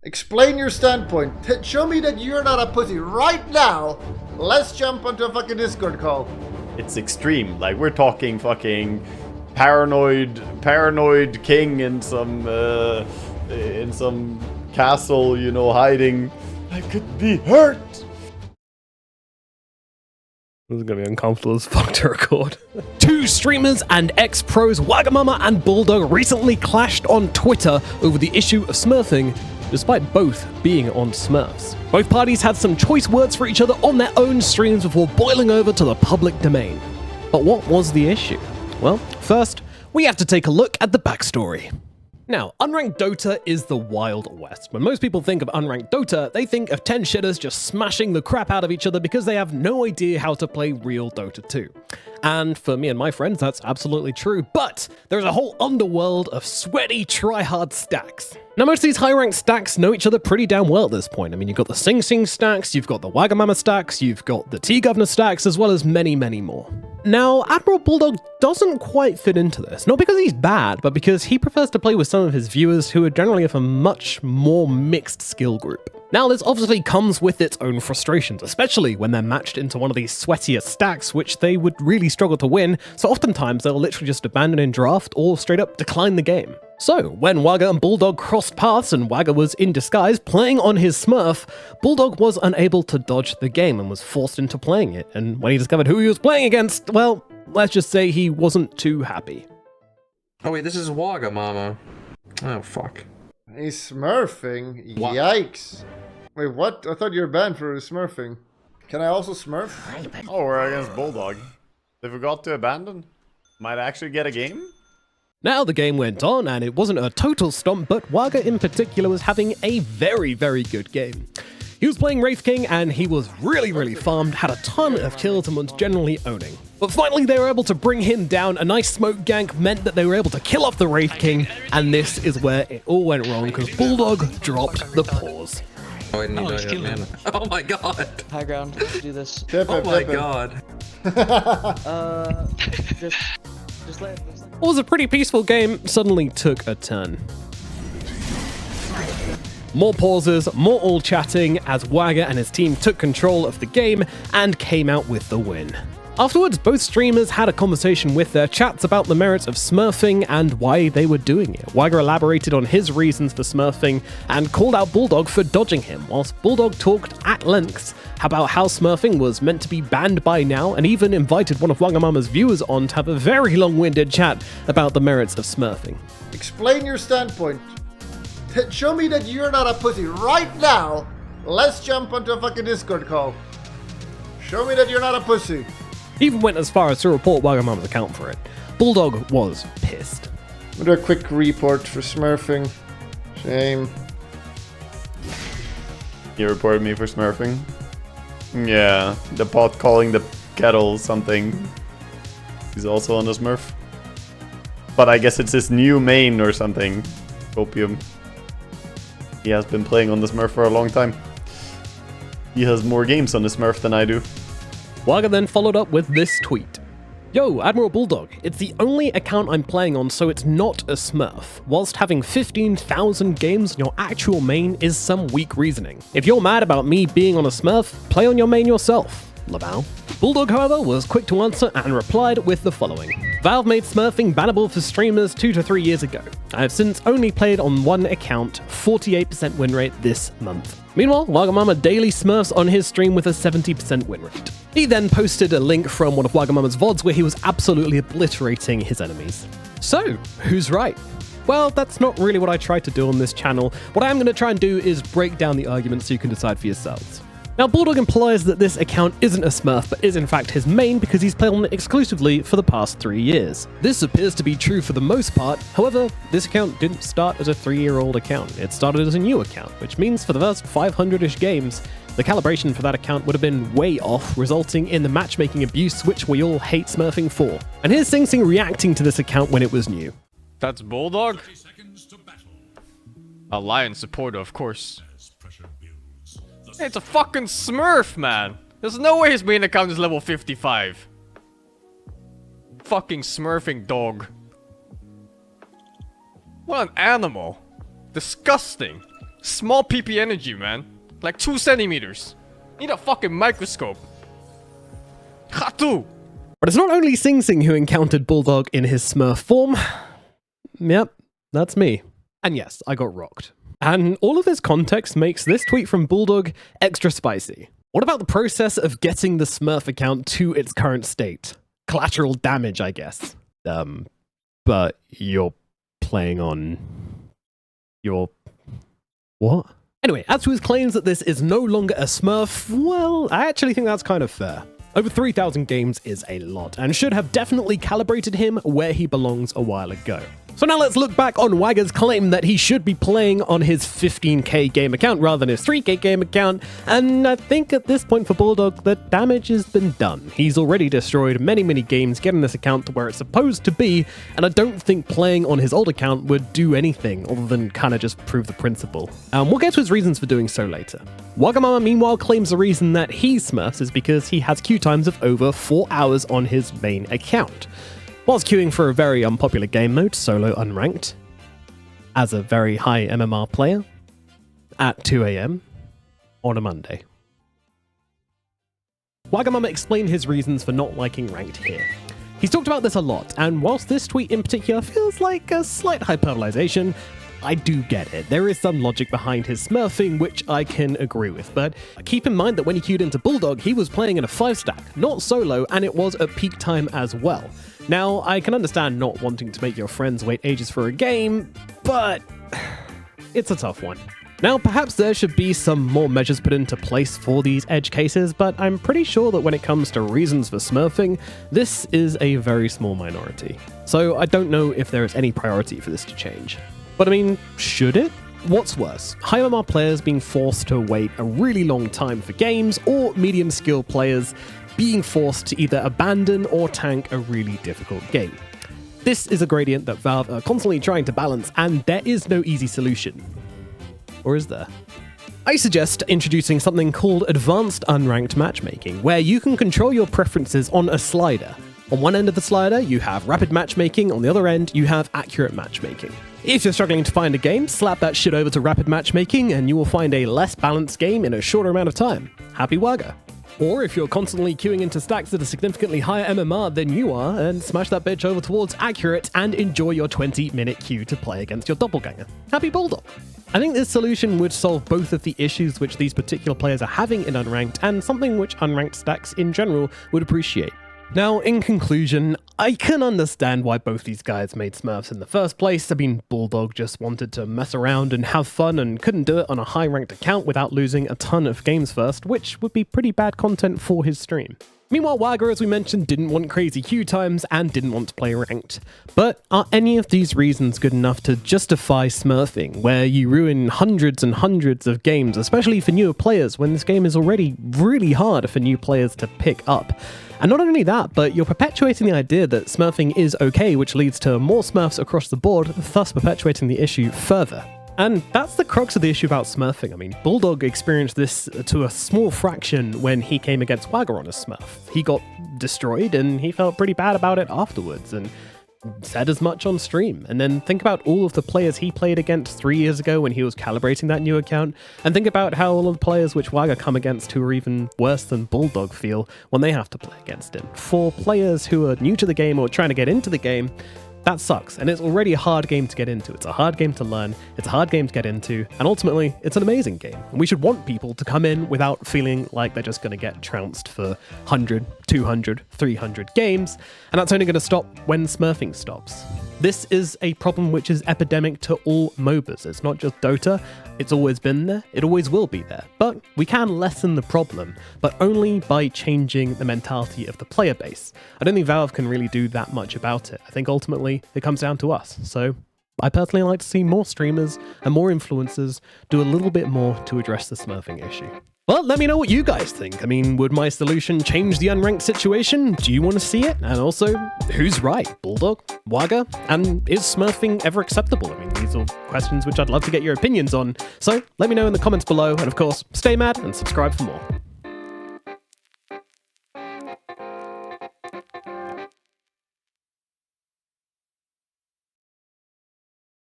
Explain your standpoint. Show me that you're not a pussy right now. Let's jump onto a fucking Discord call. It's extreme. Like, we're talking fucking paranoid king in some castle, you know, hiding. I could be hurt. This is gonna be uncomfortable as fuck to record. Two streamers and ex-pros, Wagamama and Bulldog, recently clashed on Twitter over the issue of smurfing, despite both being on Smurfs. Both parties had some choice words for each other on their own streams before boiling over to the public domain. But what was the issue? Well, first, we have to take a look at the backstory. Now, unranked Dota is the Wild West. When most people think of unranked Dota, they think of 10 shitters just smashing the crap out of each other because they have no idea how to play real Dota 2. And for me and my friends, that's absolutely true, but there's a whole underworld of sweaty, try-hard stacks. Now, most of these high-ranked stacks know each other pretty damn well at this point. I mean, you've got the Sing Sing stacks, you've got the Wagamama stacks, you've got the T-Governor stacks, as well as many, many more. Now, Admiral Bulldog doesn't quite fit into this, not because he's bad, but because he prefers to play with some of his viewers who are generally of a much more mixed skill group. Now, this obviously comes with its own frustrations, especially when they're matched into one of these sweatier stacks, which they would really struggle to win, so oftentimes they'll literally just abandon in draft or straight up decline the game. So, when Wagga and Bulldog crossed paths and Wagga was in disguise playing on his Smurf, Bulldog was unable to dodge the game and was forced into playing it, and when he discovered who he was playing against, well, let's just say he wasn't too happy. Oh wait, this is Wagamama. Oh fuck. He's smurfing? Yikes. Wait, what? I thought you were banned for smurfing. Can I also smurf? Oh, we're against Bulldog. They forgot to abandon? Might actually get a game? Now the game went on, and it wasn't a total stomp, but Wagga in particular was having a very, very good game. He was playing Wraith King, and he was really farmed, had a ton of kills, and was generally owning. But finally they were able to bring him down. A nice smoke gank meant that they were able to kill off the Wraith King, and this is where it all went wrong, because Bulldog dropped the pause. Oh, I need man. Oh my god. High ground, let's do this. Oh my god. Just let What was a pretty peaceful game suddenly took a turn. More pauses, more all chatting as Wagga and his team took control of the game and came out with the win. Afterwards, both streamers had a conversation with their chats about the merits of smurfing and why they were doing it. Wagga elaborated on his reasons for smurfing and called out Bulldog for dodging him, whilst Bulldog talked at length about how smurfing was meant to be banned by now, and even invited one of Wagamama's viewers on to have a very long-winded chat about the merits of smurfing. Explain your standpoint. Show me that you're not a pussy right now. Let's jump onto a fucking Discord call. Show me that you're not a pussy. He even went as far as to report Wagamama's account for it. Bulldog was pissed. I'll do a quick report for smurfing. Shame. You reported me for smurfing? Yeah, the pot calling the kettle something. He's also on the smurf. But I guess it's his new main or something. Opium. He has been playing on the smurf for a long time. He has more games on the smurf than I do. Wagga then followed up with this tweet. Yo, Admiral Bulldog, it's the only account I'm playing on, so it's not a smurf. Whilst having 15,000 games on your actual main is some weak reasoning. If you're mad about me being on a smurf, play on your main yourself, Laval. Bulldog, however, was quick to answer and replied with the following. Valve made smurfing bannable for streamers 2 to 3 years ago. I have since only played on one account, 48% win rate this month. Meanwhile, Wagamama daily smurfs on his stream with a 70% win rate. He then posted a link from one of Wagamama's VODs where he was absolutely obliterating his enemies. So, who's right? Well, that's not really what I try to do on this channel. What I am going to try and do is break down the arguments so you can decide for yourselves. Now, Bulldog implies that this account isn't a smurf, but is in fact his main because he's played on it exclusively for the past 3 years. This appears to be true for the most part. However, this account didn't start as a 3-year-old account. It started as a new account, which means for the first 500-ish games, the calibration for that account would have been way off, resulting in the matchmaking abuse which we all hate smurfing for. And here's Sing Sing reacting to this account when it was new. That's Bulldog? A lion supporter, of course. Hey, it's a fucking smurf, man. There's no way his main account is level 55. Fucking smurfing dog. What an animal. Disgusting. Small PP energy, man. Like 2 centimeters. Need a fucking microscope. Khatu! But it's not only Sing Sing who encountered Bulldog in his Smurf form. Yep, that's me. And yes, I got rocked. And all of this context makes this tweet from Bulldog extra spicy. What about the process of getting the Smurf account to its current state? Collateral damage, I guess. But you're playing on your... what? Anyway, as to his claims that this is no longer a Smurf, well, I actually think that's kind of fair. Over 3,000 games is a lot, and should have definitely calibrated him where he belongs a while ago. So now let's look back on Wagga's claim that he should be playing on his 15k game account rather than his 3k game account, and I think at this point for Bulldog, the damage has been done. He's already destroyed many games getting this account to where it's supposed to be, and I don't think playing on his old account would do anything other than kind of just prove the principle. We'll get to his reasons for doing so later. Wagamama meanwhile claims the reason that he smurfs is because he has queue times of over 4 hours on his main account. Whilst queuing for a very unpopular game mode, solo unranked, as a very high MMR player, at 2 AM on a Monday. Wagamama explained his reasons for not liking ranked here. He's talked about this a lot, and whilst this tweet in particular feels like a slight hyperbolization, I do get it. There is some logic behind his smurfing, which I can agree with, but keep in mind that when he queued into Bulldog, he was playing in a 5-stack, not solo, and it was at peak time as well. Now, I can understand not wanting to make your friends wait ages for a game, but it's a tough one. Now, perhaps there should be some more measures put into place for these edge cases, but I'm pretty sure that when it comes to reasons for smurfing, this is a very small minority. So I don't know if there is any priority for this to change. But I mean, should it? What's worse, high MMR players being forced to wait a really long time for games, or medium skill players being forced to either abandon or tank a really difficult game? This is a gradient that Valve are constantly trying to balance, and there is no easy solution. Or is there? I suggest introducing something called advanced unranked matchmaking, where you can control your preferences on a slider. On one end of the slider, you have rapid matchmaking, on the other end, you have accurate matchmaking. If you're struggling to find a game, slap that shit over to rapid matchmaking and you will find a less balanced game in a shorter amount of time. Happy Wagga. Or if you're constantly queuing into stacks that are significantly higher MMR than you are, and smash that bitch over towards accurate and enjoy your 20-minute queue to play against your doppelganger. Happy Bulldog. I think this solution would solve both of the issues which these particular players are having in unranked, and something which unranked stacks in general would appreciate. Now, in conclusion, I can understand why both these guys made Smurfs in the first place. I mean, Bulldog just wanted to mess around and have fun and couldn't do it on a high-ranked account without losing a ton of games first, which would be pretty bad content for his stream. Meanwhile, Wagga, as we mentioned, didn't want crazy queue times and didn't want to play ranked. But are any of these reasons good enough to justify smurfing, where you ruin hundreds and hundreds of games, especially for newer players, when this game is already really hard for new players to pick up? And not only that, but you're perpetuating the idea that smurfing is okay, which leads to more smurfs across the board, thus perpetuating the issue further. And that's the crux of the issue about smurfing. I mean, Bulldog experienced this to a small fraction when he came against Wagga on a smurf. He got destroyed and he felt pretty bad about it afterwards and said as much on stream. And then think about all of the players he played against 3 years ago when he was calibrating that new account, and think about how all of the players which Wagga come against who are even worse than Bulldog feel when they have to play against him. For players who are new to the game or trying to get into the game, that sucks, and it's already a hard game to get into. It's a hard game to learn, it's a hard game to get into, and ultimately, it's an amazing game. And we should want people to come in without feeling like they're just going to get trounced for 100, 200, 300 games, and that's only going to stop when smurfing stops. This is a problem which is epidemic to all MOBAs. It's not just Dota, it's always been there, it always will be there. But we can lessen the problem, but only by changing the mentality of the player base. I don't think Valve can really do that much about it. I think ultimately it comes down to us. So I personally like to see more streamers and more influencers do a little bit more to address the smurfing issue. Well, let me know what you guys think. I mean, would my solution change the unranked situation? Do you want to see it? And also, who's right? Bulldog? Wagga? And is smurfing ever acceptable? I mean, these are questions which I'd love to get your opinions on. So let me know in the comments below, and of course, stay mad and subscribe for more.